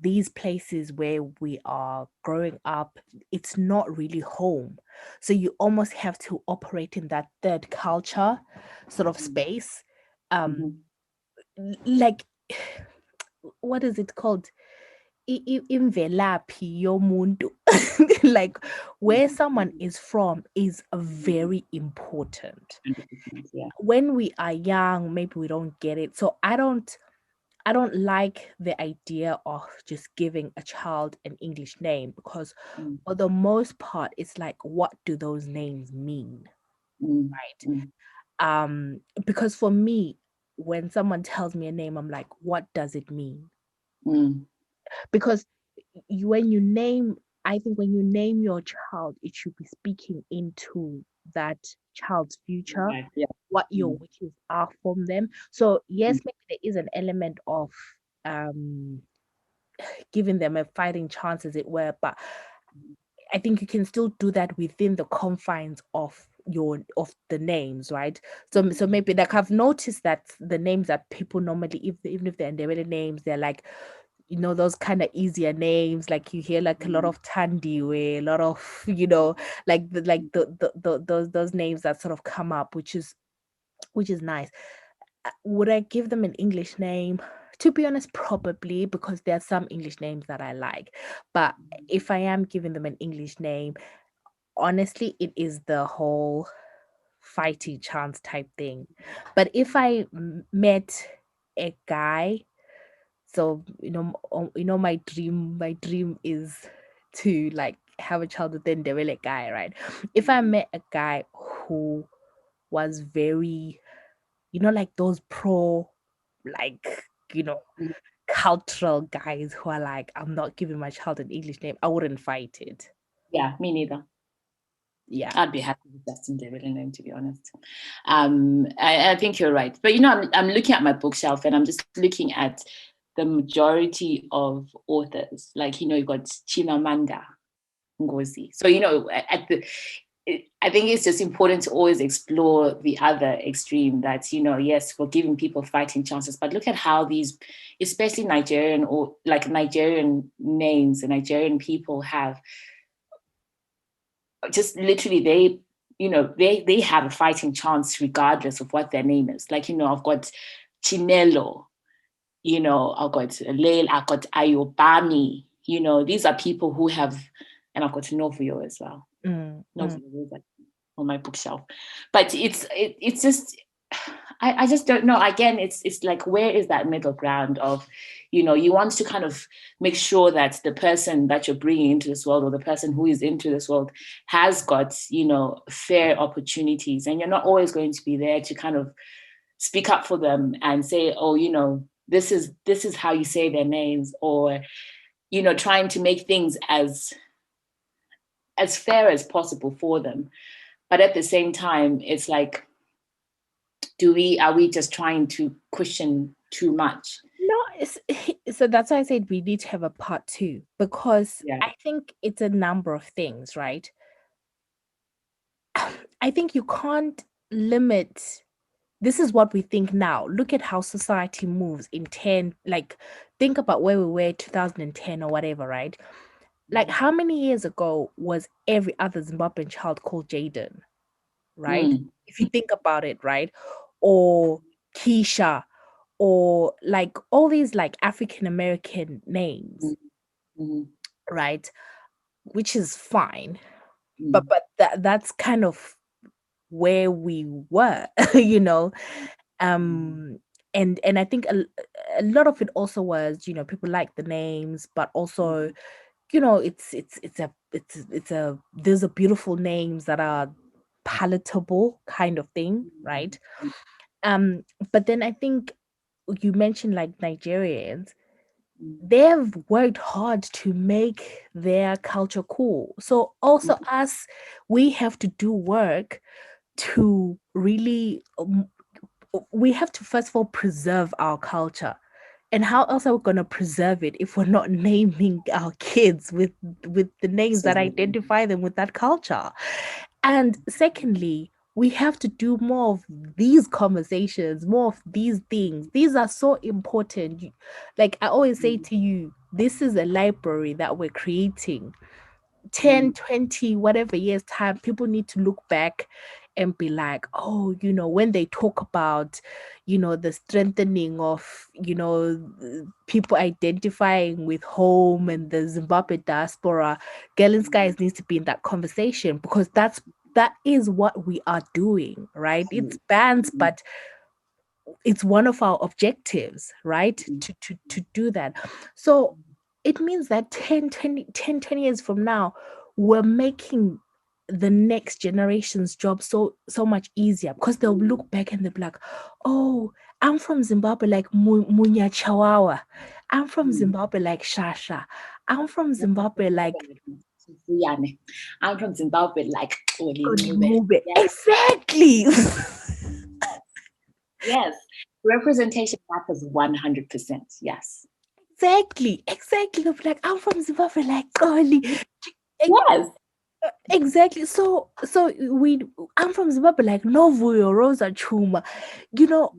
these places where we are growing up, it's not really home. So you almost have to operate in that third culture sort of space. Like, what is it called? Imvelaphi yomuntu. Like, where someone is from is very important. Yeah. When we are young, maybe we don't get it. So I don't like the idea of just giving a child an English name, because for the most part, it's like, what do those names mean? Right? Because for me, when someone tells me a name, I'm like, what does it mean? Because when you name, I think when you name your child, it should be speaking into that child's future, what your wishes are from them. So yes, maybe there is an element of giving them a fighting chance, as it were, but I think you can still do that within the confines of the names, right? So maybe, like, I've noticed that the names that people normally, even if they're Ndebele names, they're like, those kind of easier names. Like, you hear like a lot of Tandiwe, a lot of, those names that sort of come up, which is nice. Would I give them an English name? To be honest, probably, because there are some English names that I like. But if I am giving them an English name, honestly, it is the whole fighting chance type thing. But if I met a guy, so my dream is to, like, have a child with a Ndebele guy, right? If I met a guy who was very, like those pro, like, cultural guys who are like, I'm not giving my child an English name, I wouldn't fight it. Yeah, me neither. Yeah, I'd be happy with Justin Ndebele name, to be honest. I think you're right. But I'm looking at my bookshelf, and I'm just looking at the majority of authors. Like, you've got Chimamanda Ngozi. So, I think it's just important to always explore the other extreme, that, yes, we're giving people fighting chances, but look at how these, especially Nigerian names and Nigerian people have just literally, they have a fighting chance regardless of what their name is. Like, I've got Chinelo, I've got Leil, I've got Ayobami, these are people who have, and I've got Novio as well. Novio is on my bookshelf. But it's just, I just don't know. Again, it's like, where is that middle ground of, you want to kind of make sure that the person that you're bringing into this world, or the person who is into this world, has got, fair opportunities. And you're not always going to be there to kind of speak up for them and say, oh, this is how you say their names, or, trying to make things as fair as possible for them. But at the same time, it's like, are we just trying to cushion too much? No, so that's why I said we need to have a part 2, because Yeah. I think it's a number of things, right? I think you can't limit. This is what we think now. Look at how society moves in 10, like, think about where we were 2010 or whatever, right? Like, how many years ago was every other Zimbabwean child called Jaden, right? Mm. If you think about it, right? Or Keisha, or like all these like African American names, Mm-hmm. right? Which is fine. Mm. But that's kind of where we were, you know. And I think a lot of it also was, people like the names, but also, it's a there's a beautiful names that are palatable kind of thing, right? But then I think you mentioned like Nigerians, they've worked hard to make their culture cool. So also us, we have to do work to really we have to first of all preserve our culture. And how else are we going to preserve it if we're not naming our kids with the names that Absolutely. identify them with that culture? And secondly, we have to do more of these conversations, more of these things. These are so important. Like I always say to you, this is a library that we're creating. 10, 20, whatever years time, people need to look back and be like, oh, when they talk about, the strengthening of, people identifying with home and the Zimbabwe diaspora, Galen Skies needs to be in that conversation, because that is what we are doing, right? It's bands, but it's one of our objectives, right? To do that. So it means that 10 years from now, we're making the next generation's job so much easier, because they'll look back and they'll be like, oh, I'm from Zimbabwe like Munya Chawawa. I'm from Zimbabwe like Shasha. I'm from Zimbabwe like I'm from Zimbabwe like Mube. Yes. Exactly. Yes. Representation matters 100%. Yes. Exactly. They'll be like, I'm from Zimbabwe like Xolie. Yes. Exactly. I'm from Zimbabwe like Novuyo Rosa Chuma, you know,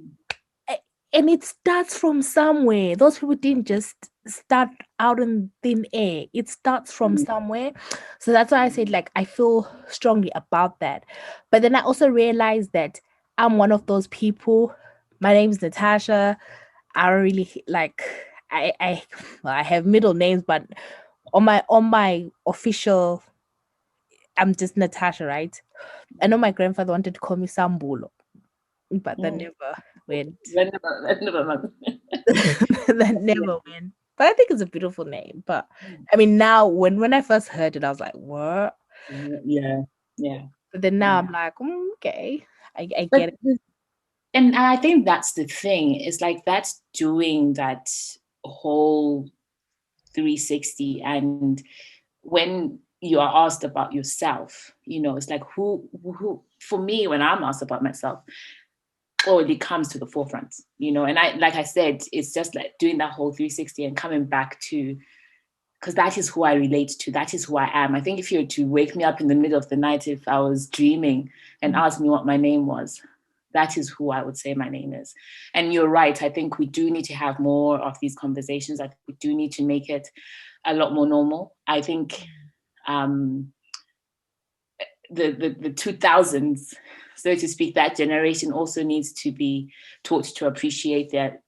and it starts from somewhere. Those people didn't just start out in thin air. It starts from somewhere. So that's why I said, like, I feel strongly about that. But then I also realized that I'm one of those people. My name's Natasha. I don't really like I have middle names, but on my official, I'm just Natasha, right? I know my grandfather wanted to call me Sambulo, but that never went. That never went. But I think it's a beautiful name. But I mean, now when I first heard it, I was like, what? Yeah. But then now I'm like, okay, I But get it. and I think that's the thing. It's like that's doing that whole 360. And when you are asked about yourself, it's like who for me, when I'm asked about myself, it comes to the forefront, and like I said, it's just like doing that whole 360 and coming back to, because that is who I relate to. That is who I am. I think if you were to wake me up in the middle of the night, if I was dreaming and ask me what my name was, that is who I would say my name is. And you're right. I think we do need to have more of these conversations. I think we do need to make it a lot more normal. I think the 2000s, so to speak, that generation also needs to be taught to appreciate their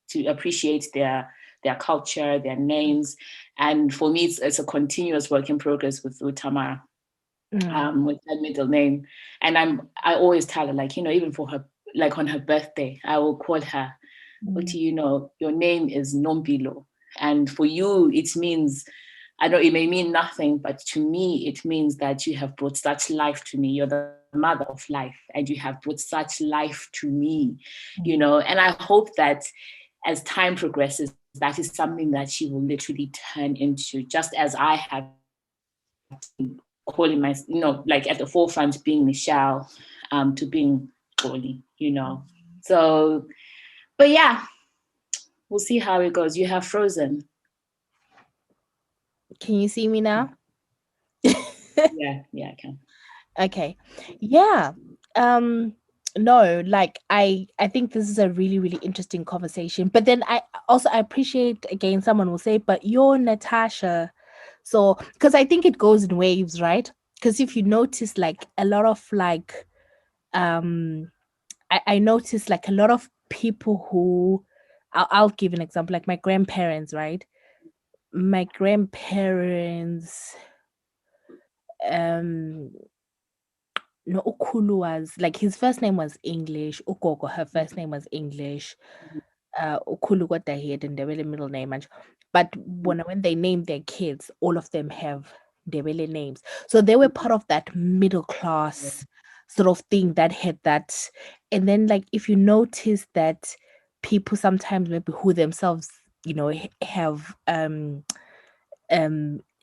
culture, their names. And for me, it's a continuous work in progress with Tamara, with her middle name. And I always tell her, like, even for her, like on her birthday, I will call her, but your name is Nombilo. And for you, it means, I know it may mean nothing, but to me, it means that you have brought such life to me. You're the mother of life, and you have brought such life to me, and I hope that as time progresses, that is something that she will literally turn into, just as I have calling my, like at the forefront being Michelle, to being Xolie, So, but yeah, we'll see how it goes. You have frozen. Can you see me now? Yeah, I can. Okay. Yeah. No, like I think this is a really, really interesting conversation. But then I appreciate, again, someone will say, but you're Natasha. So because I think it goes in waves, right? Because if you notice, like a lot of like I notice like a lot of people who I'll give an example, like my grandparents, right? My grandparents, um no, Ukulu was like, his first name was English. Ukoko, her first name was English. Ukulu got their head and Ndebele middle name. But when they named their kids, all of them have Ndebele names. So they were part of that middle class sort of thing that had that. And then, like, if you notice that people sometimes, maybe who themselves, have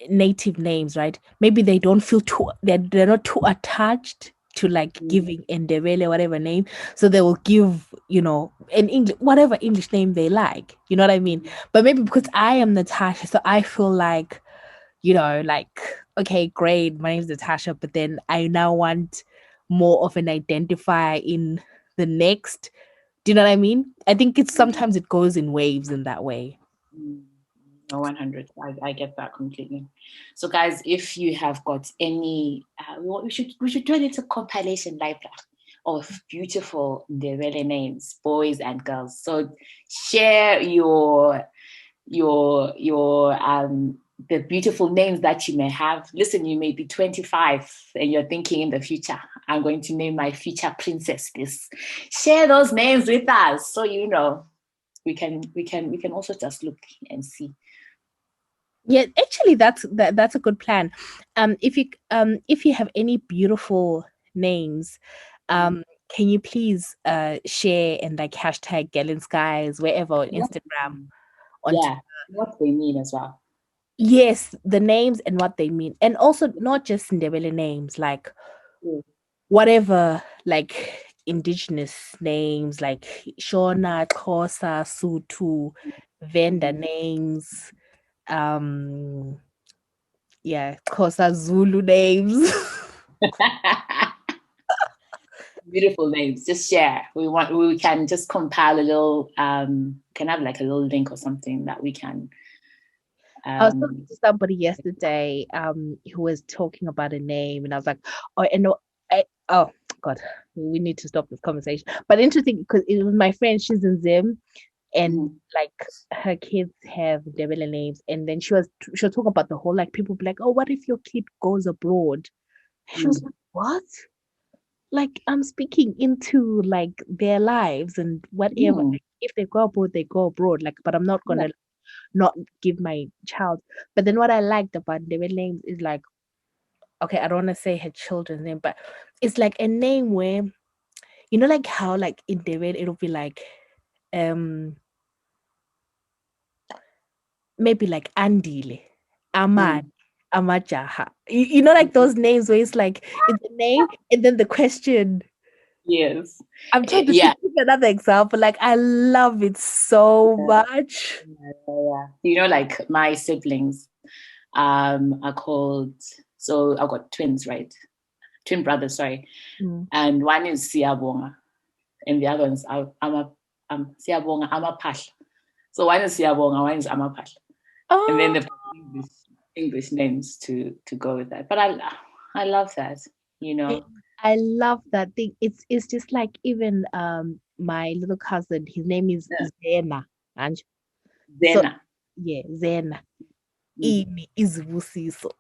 native names, right? Maybe they don't feel too, they're not too attached to like giving Ndebele whatever name, so they will give an English, whatever English name they like, you know what I mean? But maybe because I am Natasha, so I feel like, like, okay, great, my name's Natasha, but then I now want more of an identifier in the next. Do you know what I mean? I think it's sometimes it goes in waves in that way. 100. I get that completely. So, guys, if you have got any, we should do a little compilation library of beautiful Ndebele names, boys and girls. So, share your the beautiful names that you may have. Listen, you may be 25 and you're thinking in the future, I'm going to name my future princess this. Share those names with us, so we can also just look and see. Yeah, actually, that's a good plan. If you have any beautiful names, can you please share and like hashtag Galen Skies wherever on Instagram, on yeah, what they mean as well. Yes, the names and what they mean, and also not just Ndebele names, like whatever, like indigenous names, like Shona, Xhosa, Sotho, vendor names, yeah, Xhosa, Zulu names. Beautiful names. Just share. We can just compile a little. Can have like a little link or something that we can. I was talking to somebody yesterday, who was talking about a name, and I was like, oh God, we need to stop this conversation. But interesting, because it was my friend, she's in Zim, and like her kids have Ndebele names, and then she was talking about the whole, like, people be like, oh, what if your kid goes abroad? She was like, what? Like, I'm speaking into like their lives and whatever. Like, if they go abroad, they go abroad. Like, but I'm not gonna not give my child. But then what I liked about Ndebele names is like, okay, I don't want to say her children's name, but it's like a name where, like how like in Ndebele it'll be like maybe like Andile, Aman, Amajaha. You know, like those names where it's like it's a name and then the question. Yes. I'm trying to think of another example. Like, I love it so much. Yeah. Like my siblings are called, so I've got twins, right? Twin brothers, sorry. And one is Siyabonga and the other one's Siyabonga Amapahla. So one is Siyabonga, one is Amapahla. Oh. And then they've got English names to go with that. But I love that, I love that thing. It's just like, even my little cousin, his name is Zena. And Zena. So, yeah, Zena. Ini is Vusiso.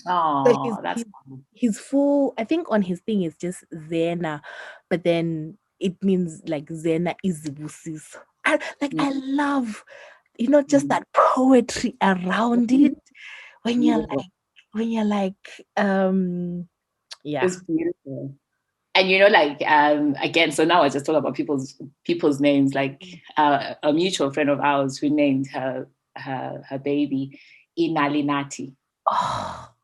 Oh, that's his full, I think on his thing is just Zena, but then it means like Zena is Vusiso. I love, just that poetry around it when you're like, yeah. It's beautiful. And again, so now I just talk about people's names, like a mutual friend of ours who named her baby Inalinati.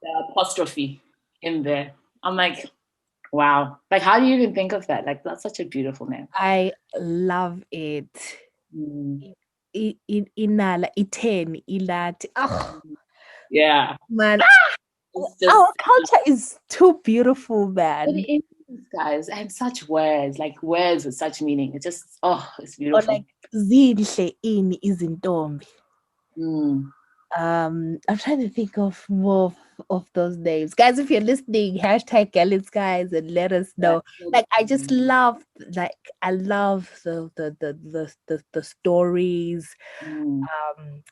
The apostrophe in there. I'm like, Wow. Like, how do you even think of that? Like, that's such a beautiful name. I love it. Mm. Inala, iten, ilat. Oh, Yeah. man. It's Our just, culture is too beautiful, man. it is, guys. And such words, like words with such meaning. It's just, oh, it's Or beautiful. like, zinhle ini izintombi. Mm. I'm trying to think of more of those names, guys. If you're listening, hashtag Gallants, guys, and let us know. Like, I just love, like, I love the stories. Mm.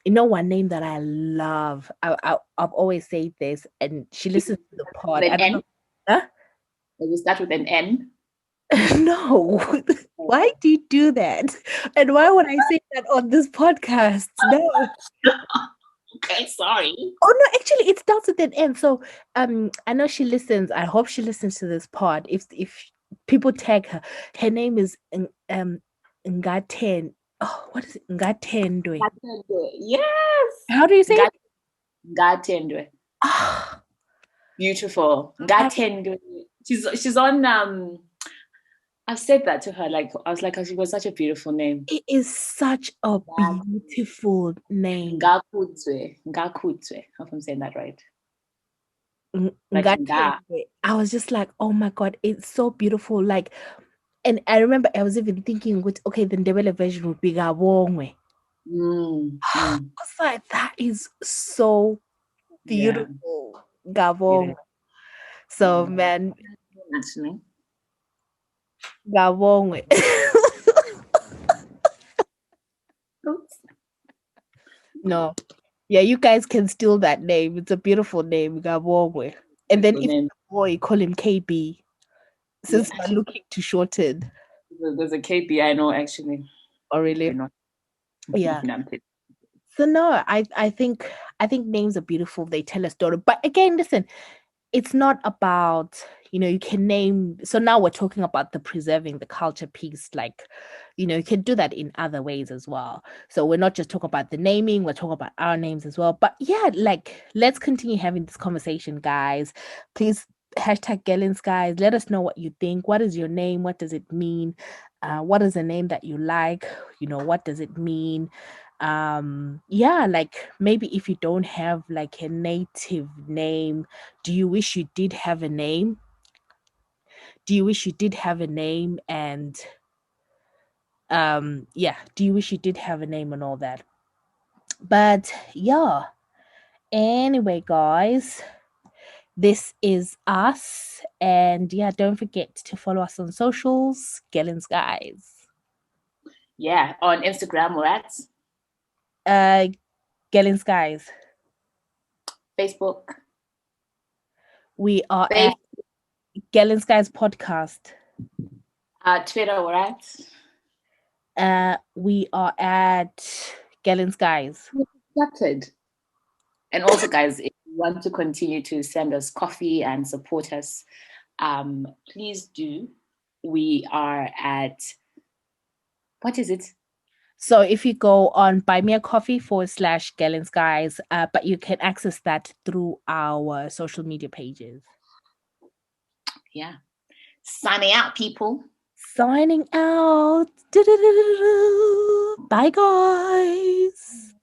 You know, one name that I love. I've always said this, and she listens to the With pod. an I don't N? know. Huh? Does it start with an N? No. Why do you do that? And why would I say that on this podcast? No. Okay, sorry. Oh no, actually it starts with an M. So I know she listens. I hope she listens to this pod. If people tag her, her name is Ngaten. Oh, what is it? Ngatendwe. Yes. How do you say it? Ngatendwe. Ah, Beautiful. I- Ngatendwe. She's on I've said that to her. Like I was like, oh, she was such a beautiful name. it is such a beautiful name. Ngakudzwe. Ngakudzwe. I hope I'm saying that right. Like nga. Ngatendwe. I was just like, oh my god, it's so beautiful. Like, and I remember I was even thinking, which okay, the Ndebele version would be Gabongwe. I was like, that is so beautiful. Gabon. So man, Actually. Gabon. No. Yeah, you guys can steal that name. It's a beautiful name, Gabon. And then if Name. boy, call him KB. Since Yeah. we're looking to shorten. There's a KP I know actually. Oh really? Not. Yeah. No, I'm kidding. So no, I think names are beautiful. They tell a story. But again, listen, it's not about, you can name. So now we're talking about the preserving the culture piece. Like, you can do that in other ways as well. So we're not just talking about the naming, we're talking about our names as well. But yeah, like, let's continue having this conversation, guys. Please hashtag Gellins, guys. Let us know what you think. What is your name? What does it mean? What is a name that you like? What does it mean? Yeah, like, maybe if you don't have like a native name, do you wish you did have a name? Do you wish you did have a name? And yeah, do you wish you did have a name and all that? But yeah, anyway, guys, this is us. And yeah, don't forget to follow us on socials. Gellins, guys. Yeah, on Instagram we're at Gellins, guys. Facebook. We are at Gellins, guys podcast. Twitter we're at. We are at Gellins, guys. Accepted. And also, guys, if you want to continue to send us coffee and support us, please do. We are at, what is it? So if you go on Buy Me a Coffee /Gellins, guys, but you can access that through our social media pages. Yeah. Signing out, people. Signing out. Bye, guys.